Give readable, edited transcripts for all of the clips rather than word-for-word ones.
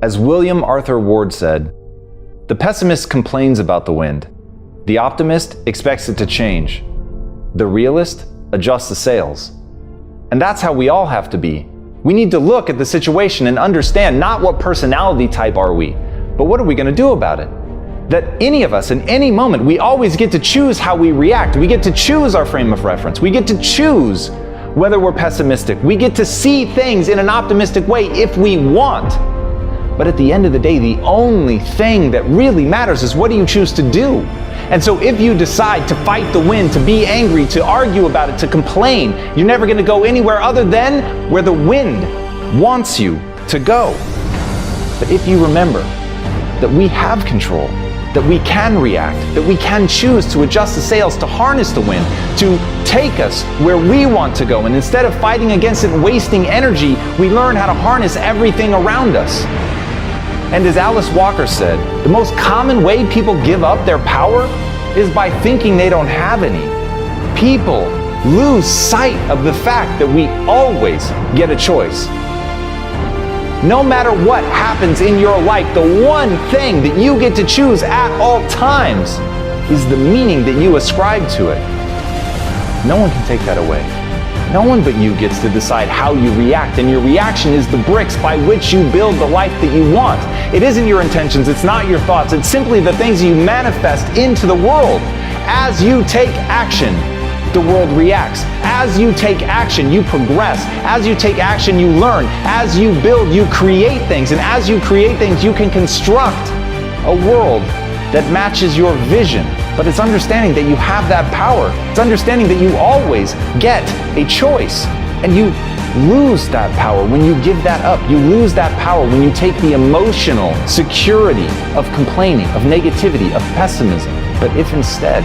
As William Arthur Ward said, "The pessimist complains about the wind. The optimist expects it to change. The realist adjusts the sails." And that's how we all have to be. We need to look at the situation and understand not what personality type are we, but what are we going to do about it? That any of us, in any moment, we always get to choose how we react. We get to choose our frame of reference. We get to choose whether we're pessimistic. We get to see things in an optimistic way if we want. But at the end of the day, the only thing that really matters is what do you choose to do? And so if you decide to fight the wind, to be angry, to argue about it, to complain, you're never going to go anywhere other than where the wind wants you to go. But if you remember that we have control, that we can react, that we can choose to adjust the sails, to harness the wind, to take us where we want to go, and instead of fighting against it and wasting energy, we learn how to harness everything around us. And as Alice Walker said, the most common way people give up their power is by thinking they don't have any. People lose sight of the fact that we always get a choice. No matter what happens in your life, the one thing that you get to choose at all times is the meaning that you ascribe to it. No one can take that away. No one but you gets to decide how you react, and your reaction is the bricks by which you build the life that you want. It isn't your intentions, it's not your thoughts, it's simply the things you manifest into the world. As you take action, the world reacts. As you take action, you progress. As you take action, you learn. As you build, you create things. And as you create things, you can construct a world that matches your vision. But it's understanding that you have that power. It's understanding that you always get a choice. And you lose that power when you give that up. You lose that power when you take the emotional security of complaining, of negativity, of pessimism. But if instead,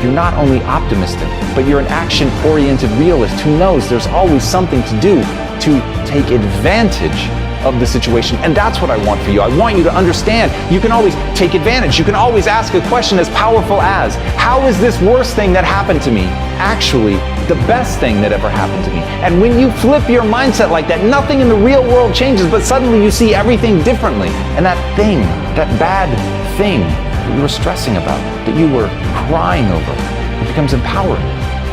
you're not only optimistic, but you're an action-oriented realist who knows there's always something to do to take advantage of the situation. And that's what I want for you. I want you to understand you can always take advantage. You can always ask a question as powerful as, how is this worst thing that happened to me actually the best thing that ever happened to me? And when you flip your mindset like that, nothing in the real world changes, but suddenly you see everything differently. And that thing, that bad thing that you were stressing about, that you were crying over, it becomes empowering.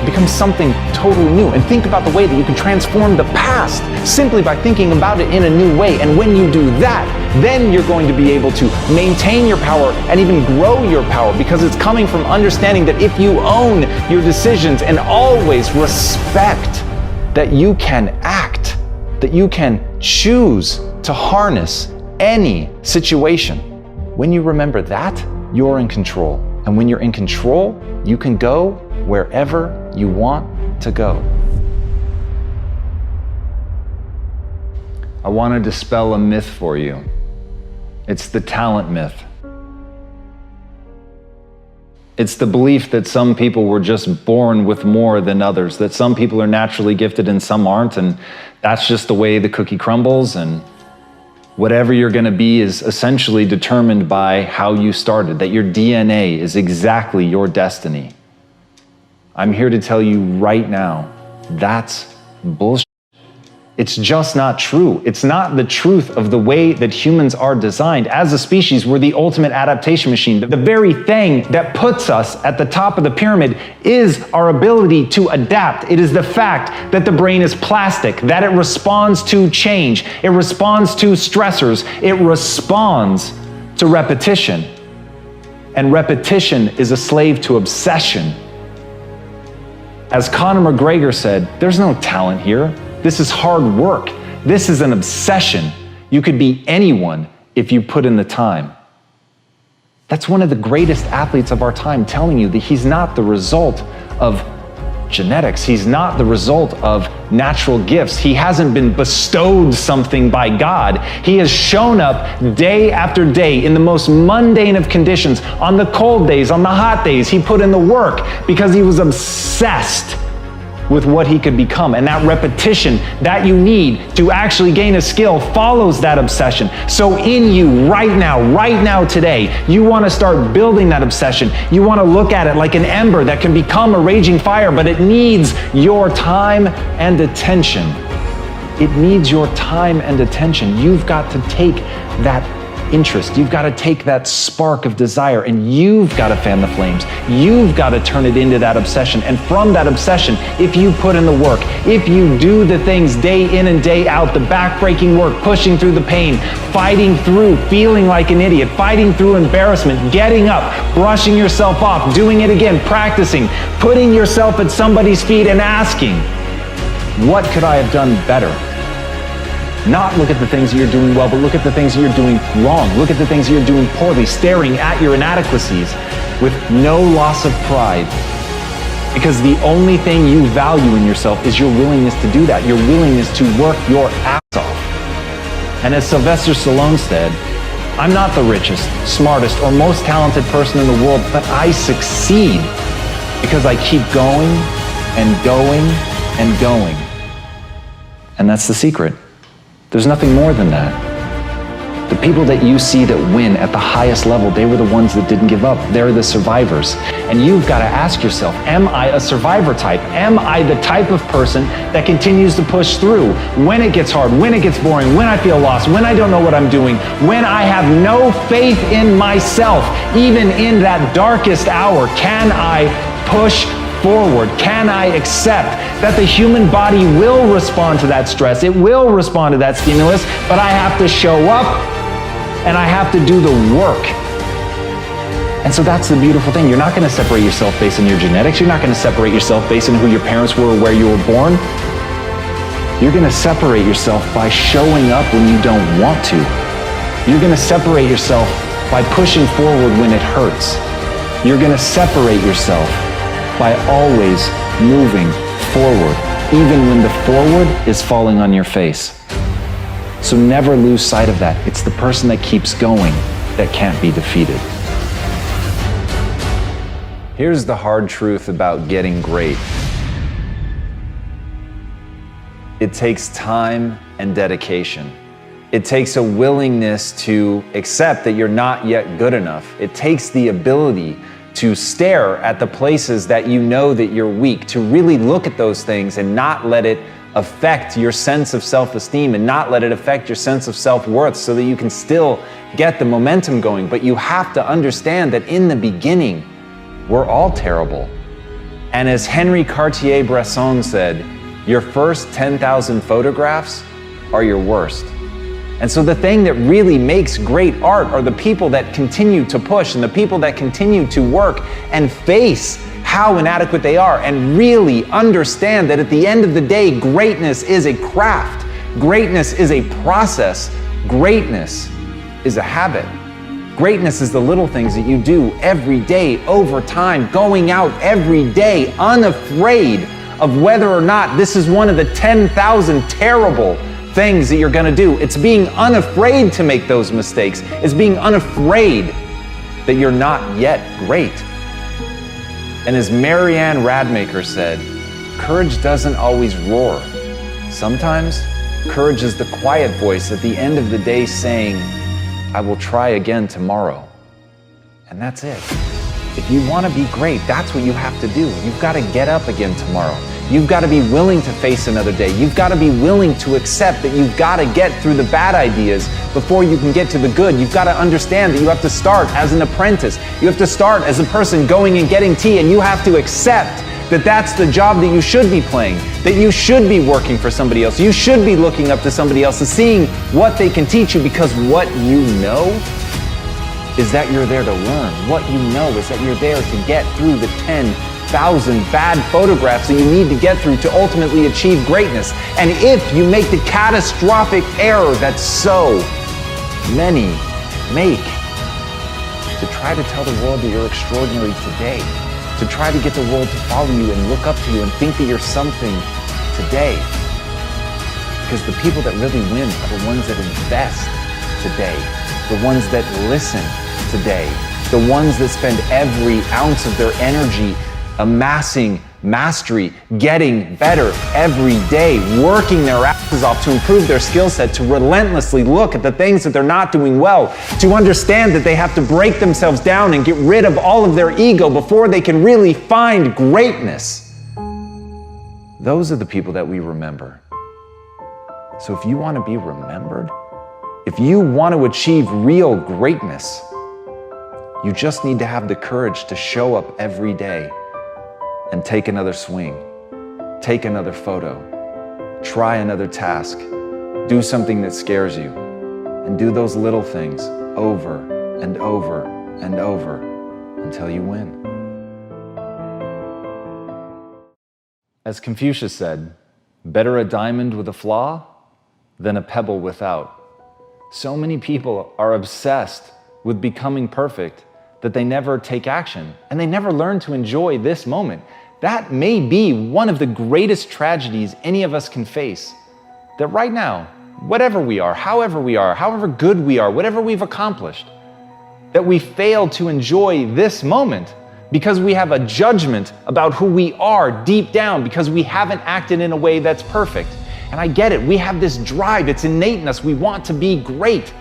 It becomes something totally new. And think about the way that you can transform the past simply by thinking about it in a new way. And when you do that, then you're going to be able to maintain your power and even grow your power, because it's coming from understanding that if you own your decisions and always respect that you can act, that you can choose to harness any situation. When you remember that, you're in control. And when you're in control, you can go wherever you want to go. I want to dispel a myth for you. It's the talent myth. It's the belief that some people were just born with more than others, that some people are naturally gifted and some aren't, and that's just the way the cookie crumbles, and whatever you're going to be is essentially determined by how you started, that your DNA is exactly your destiny. I'm here to tell you right now, that's bullshit. It's just not true. It's not the truth of the way that humans are designed. As a species, we're the ultimate adaptation machine. The very thing that puts us at the top of the pyramid is our ability to adapt. It is the fact that the brain is plastic, that it responds to change, it responds to stressors, it responds to repetition. And repetition is a slave to obsession. As Conor McGregor said, there's no talent here. This is hard work. This is an obsession. You could be anyone if you put in the time. That's one of the greatest athletes of our time telling you that he's not the result of genetics. He's not the result of natural gifts. He hasn't been bestowed something by God. He has shown up day after day in the most mundane of conditions. On the cold days, on the hot days, he put in the work because he was obsessed with what he could become. And that repetition that you need to actually gain a skill follows that obsession. So in you right now, today, you want to start building that obsession. You want to look at it like an ember that can become a raging fire, but it needs your time and attention. It needs your time and attention. You've got to take that interest. You've got to take that spark of desire and you've got to fan the flames. You've got to turn it into that obsession. And from that obsession, if you put in the work, if you do the things day in and day out, the backbreaking work, pushing through the pain, fighting through feeling like an idiot, fighting through embarrassment, getting up, brushing yourself off, doing it again, practicing, putting yourself at somebody's feet and asking, what could I have done better? Not look at the things that you're doing well, but look at the things that you're doing wrong. Look at the things that you're doing poorly, staring at your inadequacies with no loss of pride. Because the only thing you value in yourself is your willingness to do that, your willingness to work your ass off. And as Sylvester Stallone said, I'm not the richest, smartest, or most talented person in the world, but I succeed because I keep going and going and going. And that's the secret. There's nothing more than that. The people that you see that win at the highest level, they were the ones that didn't give up. They're the survivors. And you've got to ask yourself, am I a survivor type? Am I the type of person that continues to push through when it gets hard, when it gets boring, when I feel lost, when I don't know what I'm doing, when I have no faith in myself, even in that darkest hour? Can I push forward? Can I accept that the human body will respond to that stress? It will respond to that stimulus, but I have to show up and I have to do the work. And so that's the beautiful thing. You're not going to separate yourself based on your genetics. You're not going to separate yourself based on who your parents were or where you were born. You're going to separate yourself by showing up when you don't want to. You're going to separate yourself by pushing forward when it hurts. You're going to separate yourself by always moving forward, even when the forward is falling on your face. So never lose sight of that. It's the person that keeps going that can't be defeated. Here's the hard truth about getting great. It takes time and dedication. It takes a willingness to accept that you're not yet good enough. It takes the ability to stare at the places that you know that you're weak, to really look at those things and not let it affect your sense of self-esteem and not let it affect your sense of self-worth so that you can still get the momentum going. But you have to understand that in the beginning, we're all terrible. And as Henri Cartier-Bresson said, your first 10,000 photographs are your worst. And so the thing that really makes great art are the people that continue to push and the people that continue to work and face how inadequate they are and really understand that at the end of the day, greatness is a craft. Greatness is a process. Greatness is a habit. Greatness is the little things that you do every day over time, going out every day unafraid of whether or not this is one of the 10,000 terrible things that you're going to do. It's being unafraid to make those mistakes. It's being unafraid that you're not yet great. And as Marianne Radmacher said, courage doesn't always roar. Sometimes courage is the quiet voice at the end of the day saying, I will try again tomorrow. And that's it. If you want to be great, that's what you have to do. You've got to get up again tomorrow. You've got to be willing to face another day. You've got to be willing to accept that you've got to get through the bad ideas before you can get to the good. You've got to understand that you have to start as an apprentice. You have to start as a person going and getting tea, and you have to accept that that's the job that you should be playing, that you should be working for somebody else. You should be looking up to somebody else and seeing what they can teach you, because what you know is that you're there to learn. What you know is that you're there to get through the 10,000 bad photographs that you need to get through to ultimately achieve greatness. And if you make the catastrophic error that so many make, to try to tell the world that you're extraordinary today, to try to get the world to follow you and look up to you and think that you're something today. Because the people that really win are the ones that invest today, the ones that listen today, the ones that spend every ounce of their energy amassing mastery, getting better every day, working their asses off to improve their skill set, to relentlessly look at the things that they're not doing well, to understand that they have to break themselves down and get rid of all of their ego before they can really find greatness. Those are the people that we remember. So if you want to be remembered, if you want to achieve real greatness, you just need to have the courage to show up every day and take another swing, take another photo, try another task, do something that scares you, and do those little things over and over and over until you win. As Confucius said, better a diamond with a flaw than a pebble without. So many people are obsessed with becoming perfect that they never take action and they never learn to enjoy this moment. That may be one of the greatest tragedies any of us can face. That right now, whatever we are, however good we are, whatever we've accomplished, that we fail to enjoy this moment because we have a judgment about who we are deep down, because we haven't acted in a way that's perfect. And I get it, we have this drive, it's innate in us, we want to be great.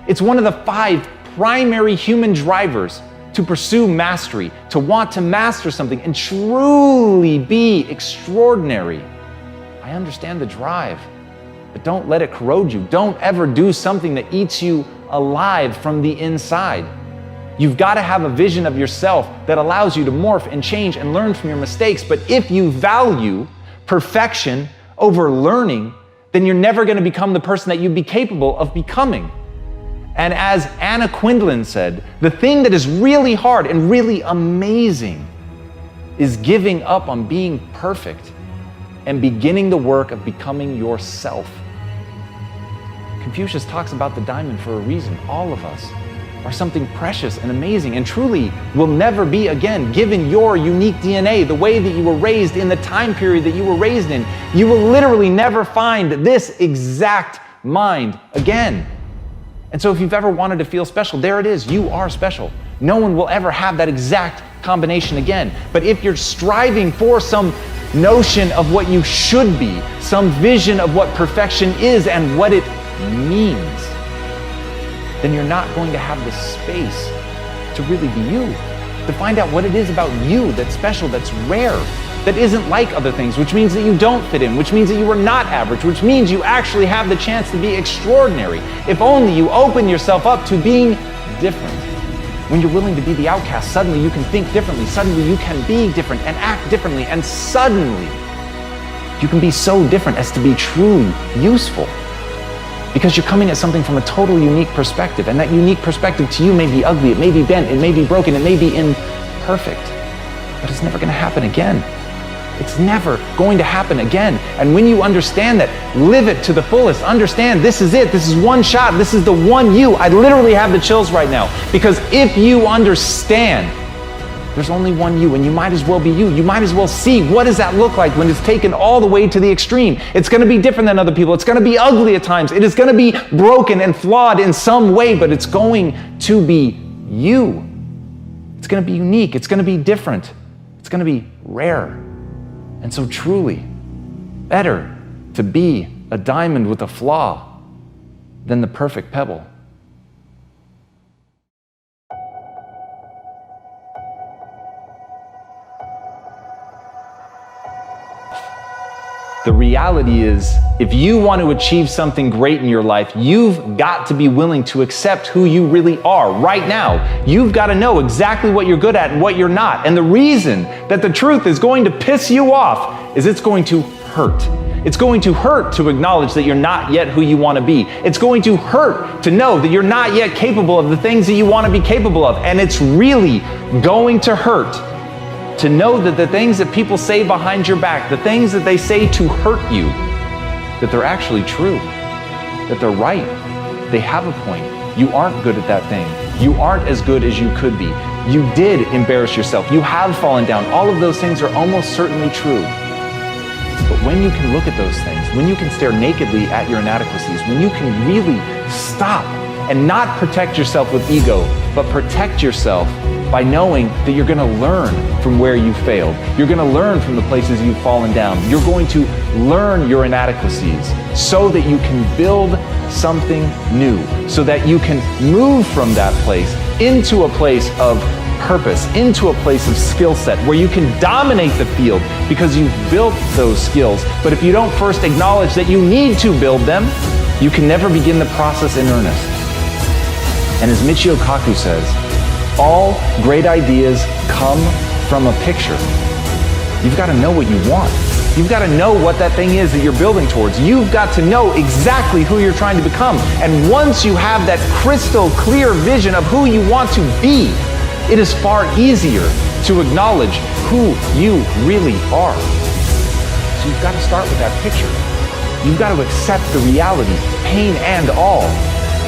It's one of the 5 primary human drivers to pursue mastery, to want to master something and truly be extraordinary. I understand the drive, but don't let it corrode you. Don't ever do something that eats you alive from the inside. You've got to have a vision of yourself that allows you to morph and change and learn from your mistakes. But if you value perfection over learning, then you're never going to become the person that you'd be capable of becoming. And as Anna Quindlen said, the thing that is really hard and really amazing is giving up on being perfect and beginning the work of becoming yourself. Confucius talks about the diamond for a reason. All of us are something precious and amazing and truly will never be again. Given your unique DNA, the way that you were raised in the time period that you were raised in, you will literally never find this exact mind again. And so if you've ever wanted to feel special, there it is, you are special. No one will ever have that exact combination again. But if you're striving for some notion of what you should be, some vision of what perfection is and what it means, then you're not going to have the space to really be you, to find out what it is about you that's special, that's rare, that isn't like other things, which means that you don't fit in, which means that you are not average, which means you actually have the chance to be extraordinary. If only you open yourself up to being different. When you're willing to be the outcast, suddenly you can think differently, suddenly you can be different and act differently, and suddenly you can be so different as to be truly useful. Because you're coming at something from a totally unique perspective, and that unique perspective to you may be ugly, it may be bent, it may be broken, it may be imperfect, but it's never going to happen again. It's never going to happen again. And when you understand that, live it to the fullest. Understand this is it, this is one shot, this is the one you. I literally have the chills right now, because if you understand there's only one you, and you might as well be you. You might as well see what does that look like when it's taken all the way to the extreme. It's going to be different than other people. It's going to be ugly at times. It is going to be broken and flawed in some way, but it's going to be you. It's going to be unique. It's going to be different. It's going to be rare. And so truly, better to be a diamond with a flaw than the perfect pebble. The reality is, if you want to achieve something great in your life, you've got to be willing to accept who you really are right now. You've got to know exactly what you're good at and what you're not. And the reason that the truth is going to piss you off is it's going to hurt. It's going to hurt to acknowledge that you're not yet who you want to be. It's going to hurt to know that you're not yet capable of the things that you want to be capable of. And it's really going to hurt to know that the things that people say behind your back, the things that they say to hurt you, that they're actually true, that they're right. They have a point. You aren't good at that thing. You aren't as good as you could be. You did embarrass yourself. You have fallen down. All of those things are almost certainly true. But when you can look at those things, when you can stare nakedly at your inadequacies, when you can really stop and not protect yourself with ego, but protect yourself by knowing that you're going to learn from where you failed. You're going to learn from the places you've fallen down. You're going to learn your inadequacies so that you can build something new, so that you can move from that place into a place of purpose, into a place of skill set where you can dominate the field because you've built those skills. But if you don't first acknowledge that you need to build them, you can never begin the process in earnest. And as Michio Kaku says, all great ideas come from a picture. You've got to know what you want. You've got to know what that thing is that you're building towards. You've got to know exactly who you're trying to become. And once you have that crystal clear vision of who you want to be, it is far easier to acknowledge who you really are. So you've got to start with that picture. You've got to accept the reality, pain and all.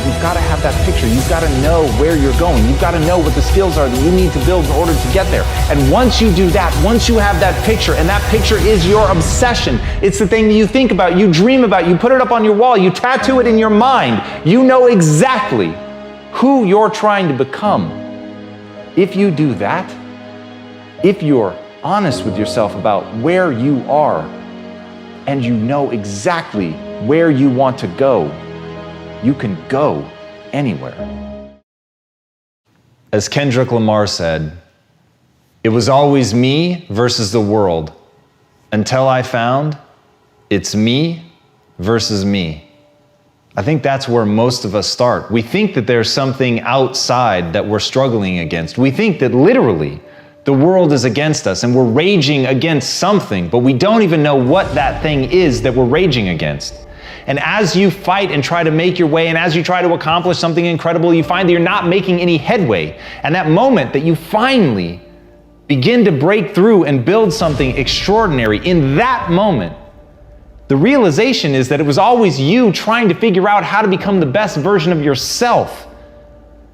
You've got to have that picture. You've got to know where you're going. You've got to know what the skills are that you need to build in order to get there. And once you do that, once you have that picture, and that picture is your obsession, it's the thing that you think about, you dream about, you put it up on your wall, you tattoo it in your mind, you know exactly who you're trying to become. If you do that, if you're honest with yourself about where you are, and you know exactly where you want to go, you can go anywhere. As Kendrick Lamar said, it was always me versus the world until I found it's me versus me. I think that's where most of us start. We think that there's something outside that we're struggling against. We think that literally the world is against us and we're raging against something, but we don't even know what that thing is that we're raging against. And as you fight and try to make your way, and as you try to accomplish something incredible, you find that you're not making any headway. And that moment that you finally begin to break through and build something extraordinary, in that moment, the realization is that it was always you trying to figure out how to become the best version of yourself.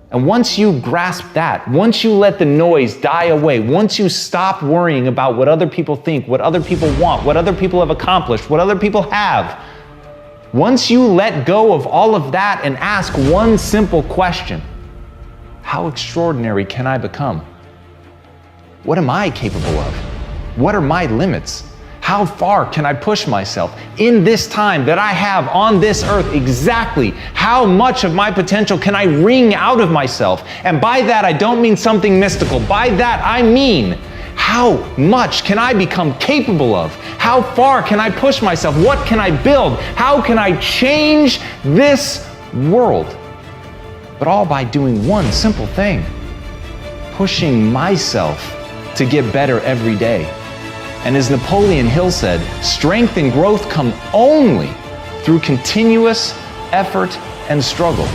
And once you grasp that, once you let the noise die away, once you stop worrying about what other people think, what other people want, what other people have accomplished, what other people have, once you let go of all of that and ask one simple question, how extraordinary can I become? What am I capable of? What are my limits? How far can I push myself in this time that I have on this earth? Exactly how much of my potential can I wring out of myself? And by that, I don't mean something mystical. By that, I mean, how much can I become capable of? How far can I push myself? What can I build? How can I change this world? But all by doing one simple thing, pushing myself to get better every day. And as Napoleon Hill said, strength and growth come only through continuous effort and struggle.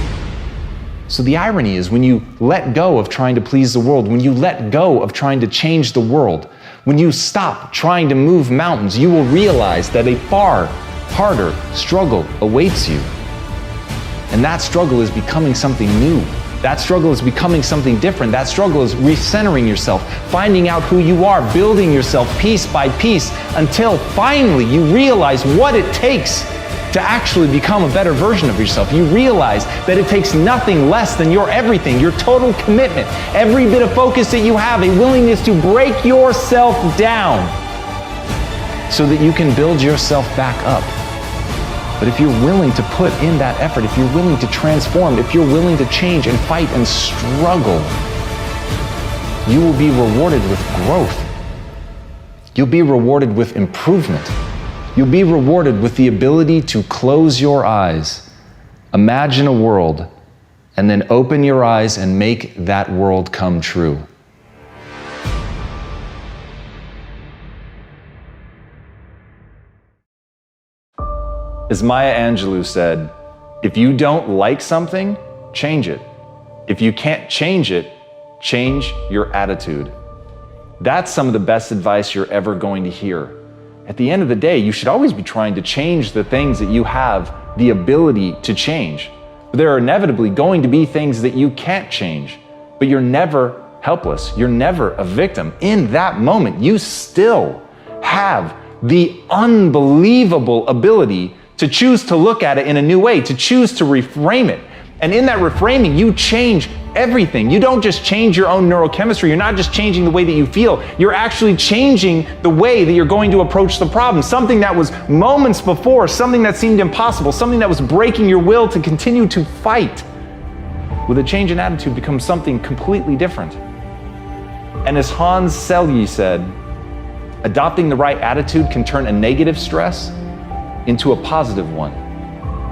So the irony is, when you let go of trying to please the world, when you let go of trying to change the world, when you stop trying to move mountains, you will realize that a far harder struggle awaits you. And that struggle is becoming something new. That struggle is becoming something different. That struggle is recentering yourself, finding out who you are, building yourself piece by piece until finally you realize what it takes to actually become a better version of yourself. You realize that it takes nothing less than your everything, your total commitment, every bit of focus that you have, a willingness to break yourself down so that you can build yourself back up. But if you're willing to put in that effort, if you're willing to transform, if you're willing to change and fight and struggle, you will be rewarded with growth. You'll be rewarded with improvement. You'll be rewarded with the ability to close your eyes, imagine a world, and then open your eyes and make that world come true. As Maya Angelou said, if you don't like something, change it. If you can't change it, change your attitude. That's some of the best advice you're ever going to hear. At the end of the day, you should always be trying to change the things that you have the ability to change. But there are inevitably going to be things that you can't change, but you're never helpless. You're never a victim. In that moment, you still have the unbelievable ability to choose to look at it in a new way, to choose to reframe it. And in that reframing, you change everything. You don't just change your own neurochemistry. You're not just changing the way that you feel. You're actually changing the way that you're going to approach the problem. Something that was moments before, something that seemed impossible, something that was breaking your will to continue to fight. with a change in attitude becomes something completely different. And as Hans Selye said, adopting the right attitude can turn a negative stress into a positive one.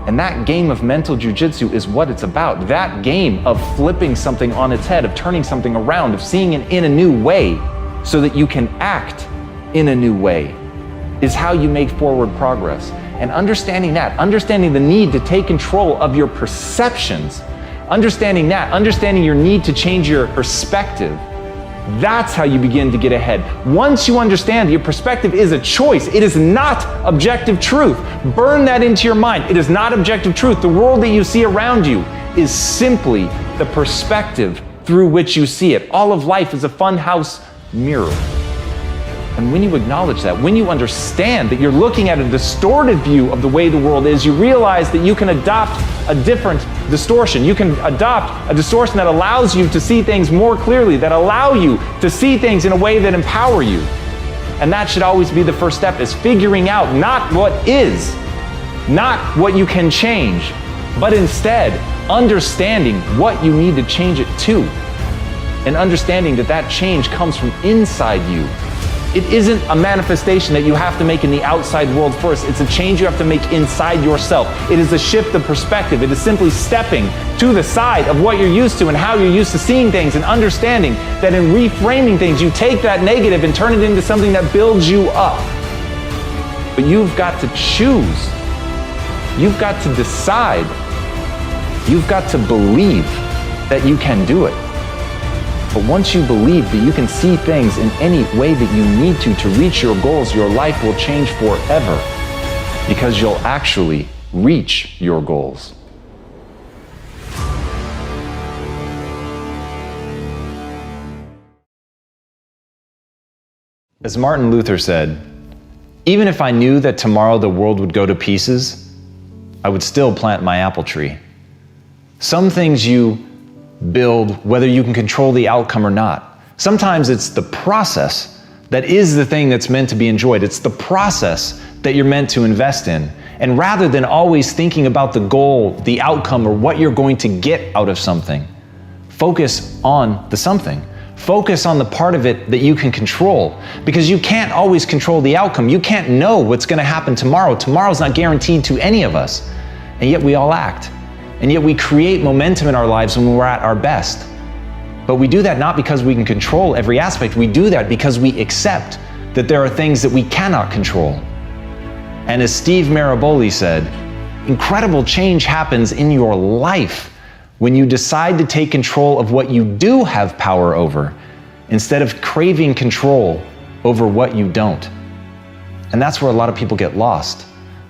And that game of mental jujitsu is what it's about. That game of flipping something on its head, of turning something around, of seeing it in a new way so that you can act in a new way, is how you make forward progress. And understanding that, understanding the need to take control of your perceptions, understanding your need to change your perspective, that's how you begin to get ahead. Once you understand that your perspective is a choice, it is not objective truth. Burn that into your mind. It is not objective truth. The world that you see around you is simply the perspective through which you see it. All of life is a funhouse mirror. And when you acknowledge that, when you understand that you're looking at a distorted view of the way the world is, you realize that you can adopt a different distortion. You can adopt a distortion that allows you to see things more clearly, that allow you to see things in a way that empower you. And that should always be the first step, is figuring out not what is, not what you can change, but instead understanding what you need to change it to. And understanding that that change comes from inside you. It isn't a manifestation that you have to make in the outside world first. It's a change you have to make inside yourself. It is a shift of perspective. It is simply stepping to the side of what you're used to and how you're used to seeing things, and understanding that in reframing things, you take that negative and turn it into something that builds you up. But you've got to choose. You've got to decide. You've got to believe that you can do it. But once you believe that you can see things in any way that you need to reach your goals, your life will change forever, because you'll actually reach your goals. As Martin Luther said, "Even if I knew that tomorrow the world would go to pieces, I would still plant my apple tree." Some things you build whether you can control the outcome or not. Sometimes it's the process that is the thing that's meant to be enjoyed. It's the process that you're meant to invest in. And rather than always thinking about the goal, the outcome, or what you're going to get out of something, focus on the something. Focus on the part of it that you can control, because you can't always control the outcome. You can't know what's going to happen tomorrow. Tomorrow's not guaranteed to any of us, and yet we all act. And yet we create momentum in our lives when we're at our best. But we do that not because we can control every aspect. We do that because we accept that there are things that we cannot control. And as Steve Maraboli said, incredible change happens in your life when you decide to take control of what you do have power over, instead of craving control over what you don't. And that's where a lot of people get lost.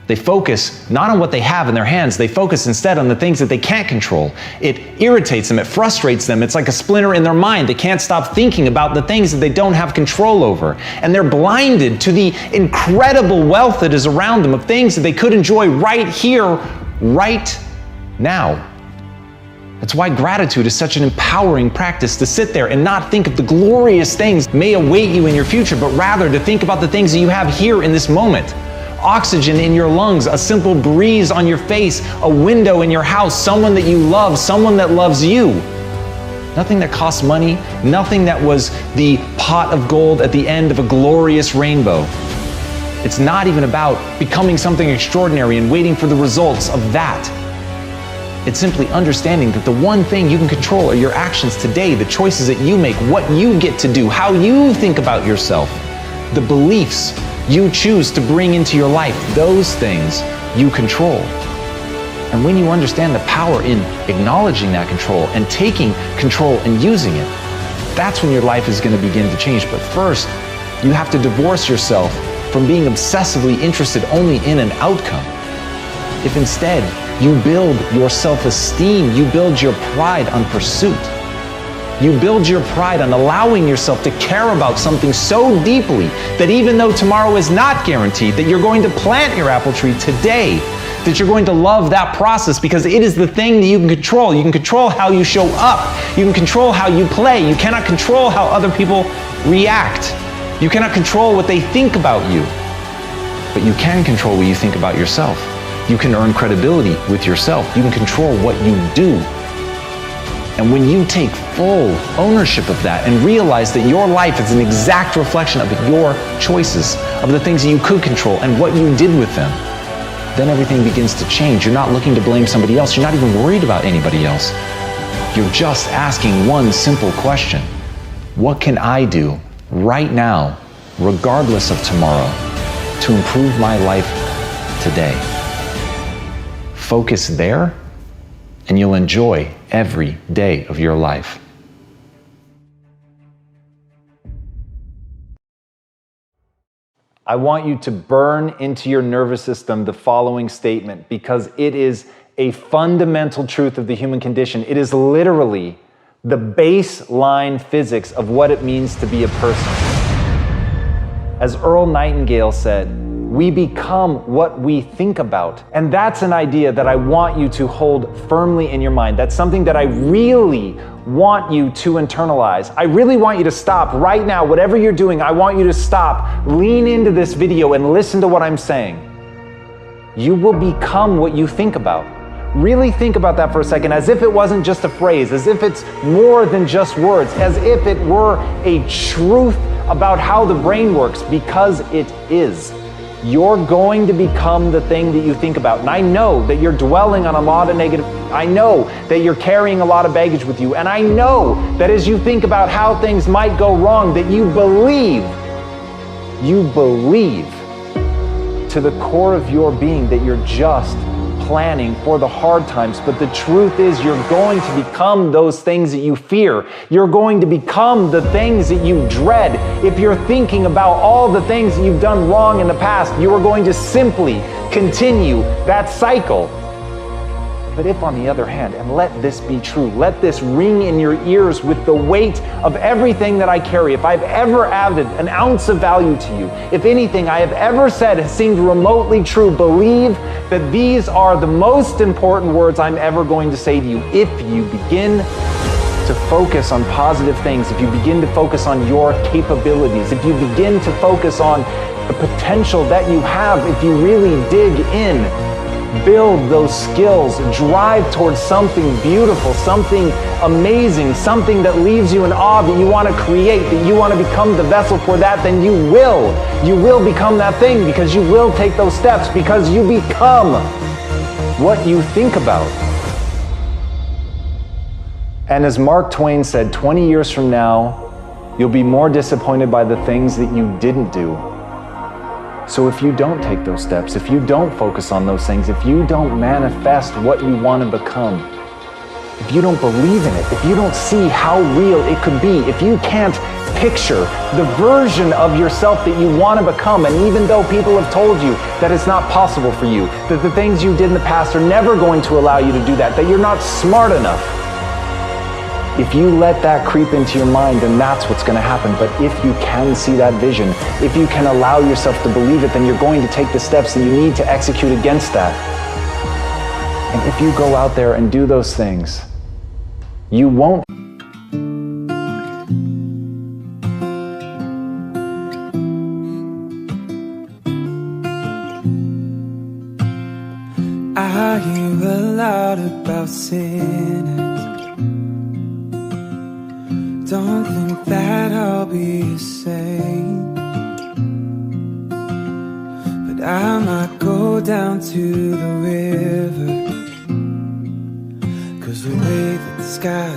They focus not on what they have in their hands, they focus instead on the things that they can't control. It irritates them, it frustrates them, it's like a splinter in their mind. They can't stop thinking about the things that they don't have control over. And they're blinded to the incredible wealth that is around them, of things that they could enjoy right here, right now. That's why gratitude is such an empowering practice, to sit there and not think of the glorious things may await you in your future, but rather to think about the things that you have here in this moment. Oxygen in your lungs, a simple breeze on your face, a window in your house, someone that you love, someone that loves you. Nothing that costs money, nothing that was the pot of gold at the end of a glorious rainbow. It's not even about becoming something extraordinary and waiting for the results of that. It's simply understanding that the one thing you can control are your actions today, the choices that you make, what you get to do, how you think about yourself, the beliefs you choose to bring into your life. Those things you control. And when you understand the power in acknowledging that control and taking control and using it, that's when your life is going to begin to change. But first, you have to divorce yourself from being obsessively interested only in an outcome. If instead you build your self-esteem, you build your pride on pursuit. You build your pride on allowing yourself to care about something so deeply that even though tomorrow is not guaranteed, that you're going to plant your apple tree today, that you're going to love that process because it is the thing that you can control. You can control how you show up. You can control how you play. You cannot control how other people react. You cannot control what they think about you. But you can control what you think about yourself. You can earn credibility with yourself. You can control what you do. And when you take full ownership of that and realize that your life is an exact reflection of your choices, of the things that you could control and what you did with them, then everything begins to change. You're not looking to blame somebody else. You're not even worried about anybody else. You're just asking one simple question. What can I do right now, regardless of tomorrow, to improve my life today? Focus there, and you'll enjoy every day of your life. I want you to burn into your nervous system the following statement, because it is a fundamental truth of the human condition. It is literally the baseline physics of what it means to be a person. As Earl Nightingale said, we become what we think about. And that's an idea that I want you to hold firmly in your mind. That's something that I really want you to internalize. I really want you to stop right now. Whatever you're doing, I want you to stop, lean into this video and listen to what I'm saying. You will become what you think about. Really think about that for a second, as if it wasn't just a phrase, as if it's more than just words, as if it were a truth about how the brain works, because it is. You're going to become the thing that you think about. And I know that you're dwelling on a lot of negative. I know that you're carrying a lot of baggage with you. And I know that as you think about how things might go wrong, that you believe to the core of your being that you're just planning for the hard times. But the truth is, you're going to become those things that you fear. You're going to become the things that you dread. If you're thinking about all the things that you've done wrong in the past, you are going to simply continue that cycle. But if, on the other hand, and let this be true, let this ring in your ears with the weight of everything that I carry, if I've ever added an ounce of value to you, if anything I have ever said has seemed remotely true, believe that these are the most important words I'm ever going to say to you. If you begin to focus on positive things, if you begin to focus on your capabilities, if you begin to focus on the potential that you have, if you really dig in, build those skills, drive towards something beautiful, something amazing, something that leaves you in awe, that you want to create, that you want to become the vessel for that, then you will become that thing, because you will take those steps, because you become what you think about. And as Mark Twain said, 20 years from now, you'll be more disappointed by the things that you didn't do. So if you don't take those steps, if you don't focus on those things, if you don't manifest what you want to become, if you don't believe in it, if you don't see how real it could be, if you can't picture the version of yourself that you want to become, and even though people have told you that it's not possible for you, that the things you did in the past are never going to allow you to do that you're not smart enough, if you let that creep into your mind, then that's what's going to happen. But if you can see that vision, if you can allow yourself to believe it, then you're going to take the steps that you need to execute against that. And if you go out there and do those things, you won't. I hear a lot about sinners. Don't think that I'll be the same, but I might go down to the river, 'cause the way that the sky